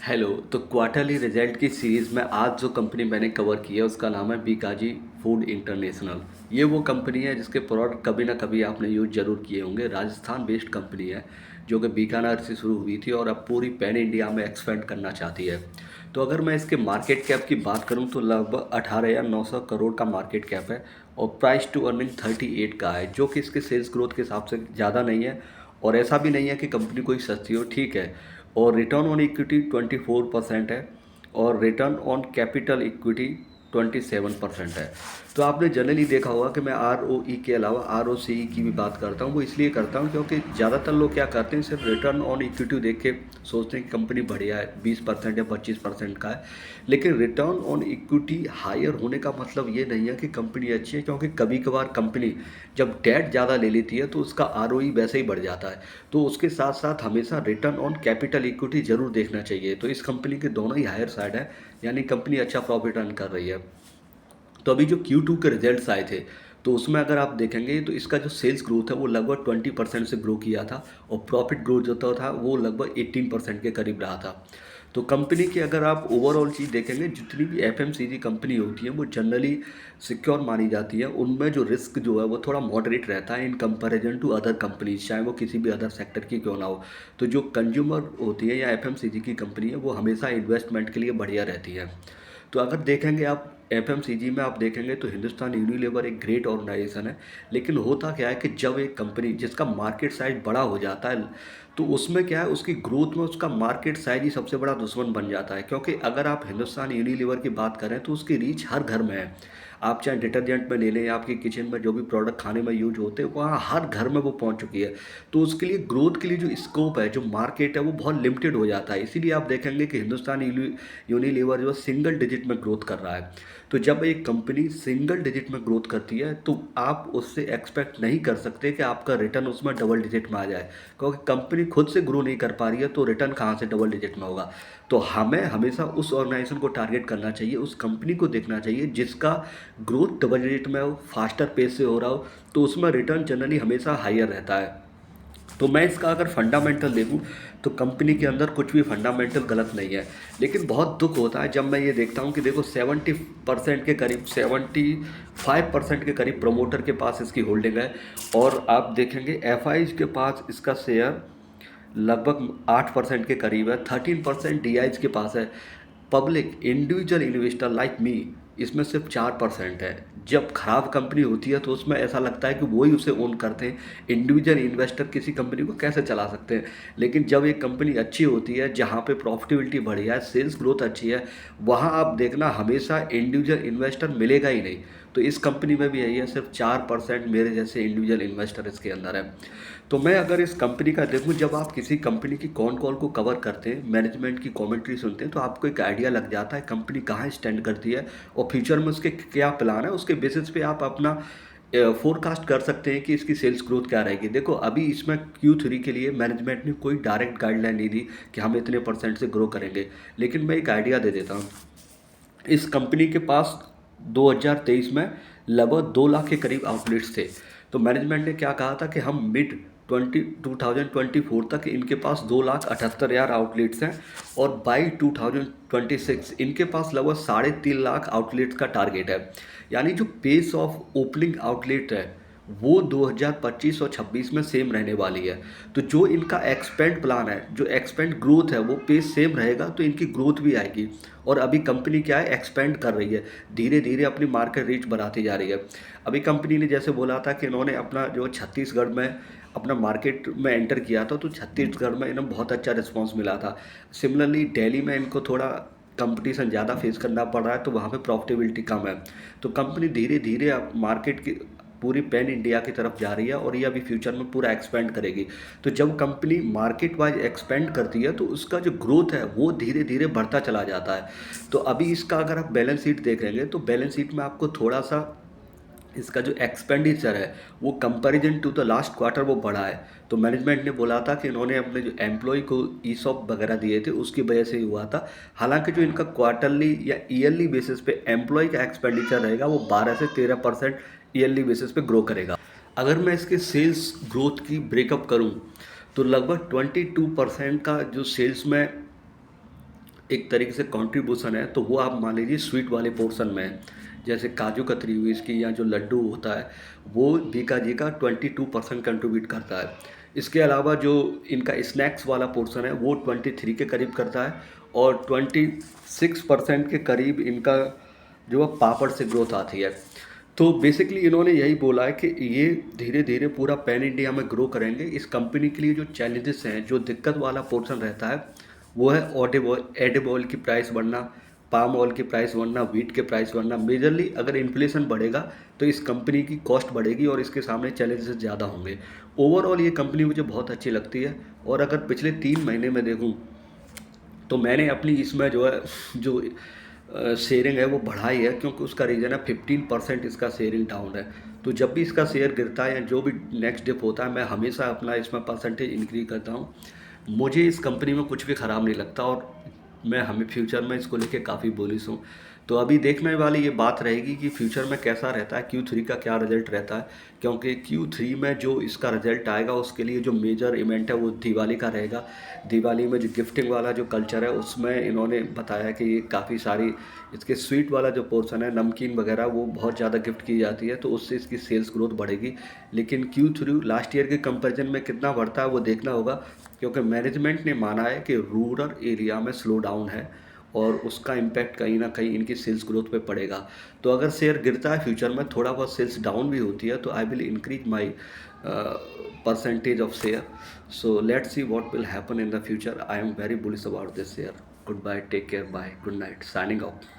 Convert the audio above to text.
Hello. तो quarterly result की series में आज जो कंपनी मैंने कवर की है उसका नाम है बीकाजी फूड इंटरनेशनल। ये वो कंपनी है जिसके प्रोडक्ट कभी ना कभी आपने यूज ज़रूर किए होंगे। राजस्थान बेस्ड कंपनी है जो कि बीकानेर से शुरू हुई थी और अब पूरी पैन इंडिया में एक्सपेंड करना चाहती है। तो अगर मैं इसके मार्केट कैप की बात करूं तो लगभग 18,900 करोड़ का मार्केट कैप है और प्राइस टू अर्निंग 38 का है, जो कि इसके सेल्स ग्रोथ के हिसाब से ज़्यादा नहीं है और ऐसा भी नहीं है कि कंपनी कोई सस्ती हो, ठीक है। और रिटर्न ऑन इक्विटी 24% है और रिटर्न ऑन कैपिटल इक्विटी 27% है। तो आपने जनरली देखा होगा कि मैं आर ओ ई के अलावा आर ओ सी ई की भी बात करता हूँ। वो इसलिए करता हूँ क्योंकि ज़्यादातर लोग क्या करते हैं, सिर्फ रिटर्न ऑन इक्विटी देख के सोचते हैं कि कंपनी बढ़िया है, 20% या 25% का है। लेकिन रिटर्न ऑन इक्विटी हायर होने का मतलब ये नहीं है कि कंपनी अच्छी है, क्योंकि कभी कभार कंपनी जब डेट ज़्यादा ले लेती है तो उसका आर ओ ई वैसे ही बढ़ जाता है। तो उसके साथ साथ हमेशा रिटर्न ऑन कैपिटल इक्विटी ज़रूर देखना चाहिए। तो इस कंपनी के दोनों ही हायर साइड है, यानी कंपनी अच्छा प्रॉफिट अर्न कर रही है। तो अभी जो Q2 के रिजल्ट्स आए थे तो उसमें अगर आप देखेंगे तो इसका जो सेल्स ग्रोथ है वो लगभग 20% से ग्रो किया था और प्रॉफिट ग्रोथ जो था वो लगभग 18% के करीब रहा था। तो कंपनी की अगर आप ओवरऑल चीज़ देखेंगे, जितनी भी FMCG कंपनी होती है वो जनरली सिक्योर मानी जाती है। उनमें जो रिस्क जो है वो थोड़ा मॉडरेट रहता है in comparison to other companies, चाहे वो किसी भी अदर सेक्टर की क्यों ना हो। तो जो कंज्यूमर होती है या FMCG की कंपनी है वो हमेशा इन्वेस्टमेंट के लिए बढ़िया रहती है। तो अगर देखेंगे आप FMCG में आप देखेंगे तो हिंदुस्तान यूनिलीवर एक ग्रेट ऑर्गेनाइजेशन है। लेकिन होता क्या है कि जब एक कंपनी जिसका मार्केट साइज बड़ा हो जाता है तो उसमें क्या है, उसकी ग्रोथ में उसका मार्केट साइज ही सबसे बड़ा दुश्मन बन जाता है। क्योंकि अगर आप हिंदुस्तान यूनिलीवर की बात करें तो उसकी रीच हर घर में है। आप चाहे डिटर्जेंट में ले लें या आपके किचन में जो भी प्रोडक्ट खाने में यूज होते हैं वहाँ हर घर में वो पहुँच चुकी है। तो उसके लिए ग्रोथ के लिए जो स्कोप है, जो मार्केट है, वो बहुत लिमिटेड हो जाता है। इसीलिए आप देखेंगे कि हिंदुस्तान यूनिलीवर जो है सिंगल डिजिट में ग्रोथ कर रहा है। तो जब एक कंपनी सिंगल डिजिट में ग्रोथ करती है तो आप उससे एक्सपेक्ट नहीं कर सकते कि आपका रिटर्न उसमें डबल डिजिट में आ जाए, क्योंकि कंपनी खुद से ग्रो नहीं कर पा रही है तो रिटर्न कहाँ से डबल डिजिट में होगा। तो हमें हमेशा उस ऑर्गेनाइजेशन को टारगेट करना चाहिए, उस कंपनी को देखना चाहिए जिसका ग्रोथ डबल डिजिट में हो, फास्टर पेस से हो रहा हो, तो उसमें रिटर्न जनरली हमेशा हायर रहता है। तो मैं इसका अगर फंडामेंटल देखूँ तो कंपनी के अंदर कुछ भी फंडामेंटल गलत नहीं है। लेकिन बहुत दुख होता है जब मैं ये देखता हूँ कि देखो 70% के करीब, 75% के करीब प्रमोटर के पास इसकी होल्डिंग है। और आप देखेंगे FIs के पास इसका शेयर लगभग 8% के करीब है, 13% DIs के पास है। Public individual investor like me इसमें सिर्फ 4% है। जब खराब कंपनी होती है तो उसमें ऐसा लगता है कि वही उसे ओन करते हैं, इंडिविजुअल इन्वेस्टर किसी कंपनी को कैसे चला सकते हैं। लेकिन जब एक कंपनी अच्छी होती है, जहाँ पे प्रॉफिटेबिलिटी बढ़िया है, सेल्स ग्रोथ अच्छी है, वहाँ आप देखना हमेशा इंडिविजुअल इन्वेस्टर मिलेगा ही नहीं। तो इस कंपनी में भी यही है, सिर्फ 4% मेरे जैसे इंडिविजुअल इन्वेस्टर इसके अंदर है। तो मैं अगर इस कंपनी का देखूं, जब आप किसी कंपनी की कॉन कॉल को कवर करते हैं, मैनेजमेंट की कमेंट्री सुनते हैं, तो आपको एक आइडिया लग जाता है कंपनी कहाँ स्टैंड करती है और फ्यूचर में उसके क्या प्लान है। उसके बेसिस पे आप अपना फोरकास्ट कर सकते हैं कि इसकी सेल्स ग्रोथ क्या रहेगी। देखो अभी इसमें Q3 के लिए मैनेजमेंट ने कोई डायरेक्ट गाइडलाइन नहीं दी कि हम इतने % से ग्रो करेंगे। लेकिन मैं एक आइडिया दे देता हूँ। इस कंपनी के पास 2023 में लगभग 2 लाख के करीब आउटलेट्स थे। तो मैनेजमेंट ने क्या कहा था कि हम मिड 2024 तक इनके पास 2,78,000 आउटलेट्स हैं और बाई 2026 इनके पास लगभग 3.5 लाख आउटलेट्स का टारगेट है। यानी जो पेस ऑफ ओपनिंग आउटलेट है वो 2025 और 26 में सेम रहने वाली है। तो जो इनका एक्सपेंड प्लान है, जो एक्सपेंड ग्रोथ है, वो पेस सेम रहेगा तो इनकी ग्रोथ भी आएगी। और अभी कंपनी क्या है, एक्सपेंड कर रही है, धीरे धीरे अपनी मार्केट रीच बढ़ाती जा रही है। अभी कंपनी ने जैसे बोला था कि इन्होंने अपना जो छत्तीसगढ़ में अपना मार्केट में एंटर किया था, तो छत्तीसगढ़ में इन्हें बहुत अच्छा रिस्पॉन्स मिला था। सिमिलरली दिल्ली में इनको थोड़ा कंपटीशन ज़्यादा फेस करना पड़ रहा है, तो वहाँ पे प्रॉफिटेबिलिटी कम है। तो कंपनी धीरे धीरे अब मार्केट की पूरी पैन इंडिया की तरफ जा रही है और ये अभी फ्यूचर में पूरा एक्सपेंड करेगी। तो जब कंपनी मार्केट वाइज एक्सपेंड करती है तो उसका जो ग्रोथ है वो धीरे धीरे बढ़ता चला जाता है। तो अभी इसका अगर आप बैलेंस शीट देखेंगे तो बैलेंस शीट में आपको थोड़ा सा इसका जो एक्सपेंडिचर है वो comparison to the last quarter वो बढ़ा है। तो मैनेजमेंट ने बोला था कि इन्होंने अपने जो एम्प्लॉय को ESOP वगैरह दिए थे उसकी वजह से ही हुआ था। हालांकि जो इनका क्वार्टरली या ईयरली बेसिस पे एम्प्लॉय का एक्सपेंडिचर रहेगा वो 12 से 13% ईयरली बेसिस पे ग्रो करेगा। अगर मैं इसके सेल्स ग्रोथ की ब्रेकअप करूं तो लगभग 22% का जो सेल्स में एक तरीके से कंट्रीब्यूशन है, तो वो आप मान लीजिए स्वीट वाले पोर्शन में है। जैसे काजू कतरी हुई इसकी, या जो लड्डू होता है वो बीका जी का 22% कंट्रीब्यूट करता है। इसके अलावा जो इनका स्नैक्स वाला पोर्शन है वो 23 के करीब करता है, और 26% के करीब इनका जो है पापड़ से ग्रोथ आती है। तो बेसिकली इन्होंने यही बोला है कि ये धीरे धीरे पूरा पैन इंडिया में ग्रो करेंगे। इस कंपनी के लिए जो चैलेंजेस हैं, जो दिक्कत वाला पोर्शन रहता है, वो है एडिब ऑयल की प्राइस बढ़ना, पाम ऑयल की प्राइस बढ़ना, व्हीट के प्राइस बढ़ना। मेजरली अगर इन्फ्लेशन बढ़ेगा तो इस कंपनी की कॉस्ट बढ़ेगी और इसके सामने चैलेंजेस ज़्यादा होंगे। ओवरऑल ये कंपनी मुझे बहुत अच्छी लगती है, और अगर पिछले 3 महीने में देखूँ तो मैंने अपनी इसमें जो है जो शेयरिंग है वो बढ़ाई है, क्योंकि उसका रीज़न है 15% इसका शेयरिंग डाउन है। तो जब भी इसका शेयर गिरता है या जो भी नेक्स्ट डिप होता है, मैं हमेशा अपना इसमें परसेंटेज इंक्रीज करता हूँ। मुझे इस कंपनी में कुछ भी ख़राब नहीं लगता, और मैं हमें फ्यूचर में इसको लेके काफ़ी बुलिश हूँ। तो अभी देखने वाली ये बात रहेगी कि फ्यूचर में कैसा रहता है, Q3 का क्या रिजल्ट रहता है, क्योंकि Q3 में जो इसका रिजल्ट आएगा उसके लिए जो मेजर इवेंट है वो दिवाली का रहेगा। दिवाली में जो गिफ्टिंग वाला जो कल्चर है उसमें इन्होंने बताया कि ये काफ़ी सारी इसके स्वीट वाला जो पोर्शन है, नमकीन वगैरह, वो बहुत ज़्यादा गिफ्ट की जाती है, तो उससे इसकी सेल्स ग्रोथ बढ़ेगी। लेकिन Q3 लास्ट ईयर के कंपैरिजन में कितना बढ़ता है वो देखना होगा, क्योंकि मैनेजमेंट ने माना है कि रूरल एरिया में स्लो डाउन है और उसका इम्पैक्ट कहीं ना कहीं इनकी सेल्स ग्रोथ पे पड़ेगा। तो अगर शेयर गिरता है फ्यूचर में, थोड़ा बहुत सेल्स डाउन भी होती है, तो I will increase my percentage of share. So let's see what will happen in the future. I am very bullish about this share. Goodbye, take care, bye, good night, signing off.